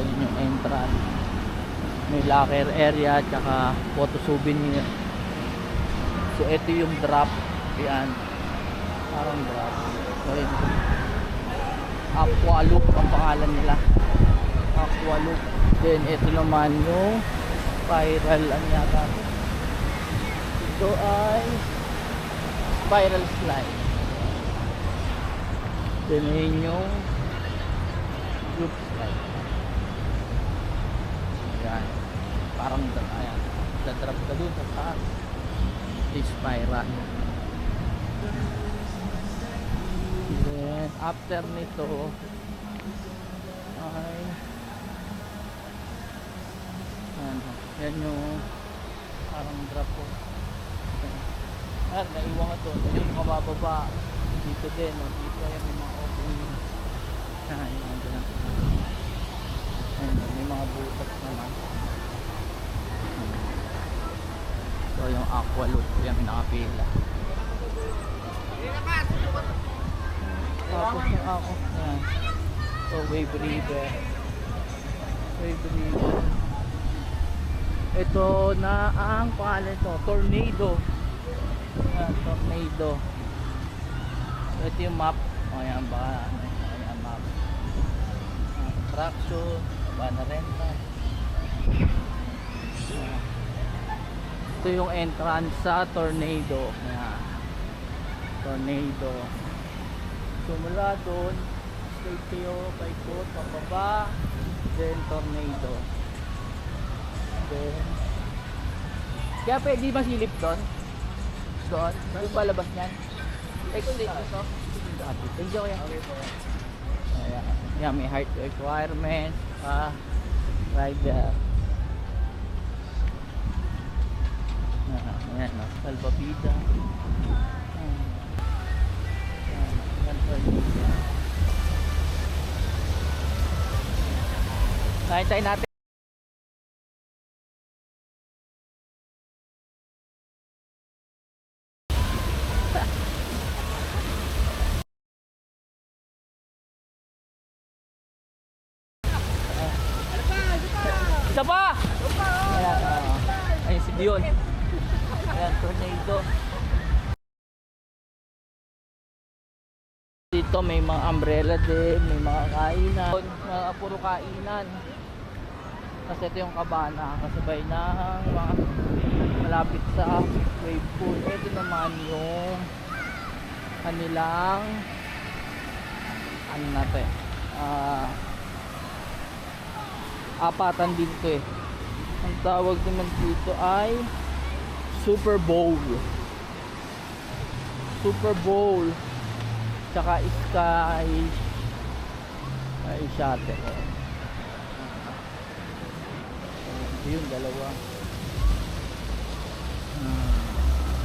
yun yung entrance. May locker area tsaka photo souvenir. So ito yung drop. Yan, parang drop. So yun, Aqua Loop ang pangalan nila, Aqua Loop. Then ito naman yung spiral, ano yata ito, ay spiral slide. Then yun yung loop slide. Ayan, parang ayan, dadrop ka dun sa taas, spiral. Then after nito ay ano, yan yung parang drop po. Ayan, naiwan ka doon. Yung kabababa dito din, no? Dito yan may mga opening. Ayan, may mga butas naman. So yung Aqua Loop yan, may nakapila. Tapos yung ako, ayan. So Wave River. Wave River. Ito na ang pangalan ito, Tornado. Ayan, Tornado. So ito yung map. O ayan, baka ayan, map. Attraction, Cabana Rental. Ito yung entrance sa Tornado. Ayan. Tornado. So mula doon, straight kayo, paikot, pababa, then Tornado. Then, kaya pwede masilip doon? Doon? Doon ba labas niyan? Exit ito? Thank you yan. Ayan. Yan, may height requirement. Rider. Ayan, salvavida. Kain-kain natin. Isa pa! Ayan, ayun si Dion. Ayan, Tornado. Dito may mga umbrella din, may mga kainan, mga puro kainan. Kasi ito yung Cabana, kasabay ng mga malapit sa wave pool. Ito naman yung kanilang ano natin, apatan dito eh. Ang tawag naman dito ay Super Bowl. Super Bowl. Tsaka Sky Shuttle. Yun, dalawa.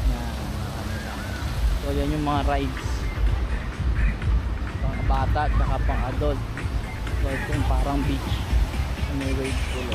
Yan. So yan yung mga rides, pang bata tsaka pang adult. So ito yung parang beach, may wave pool.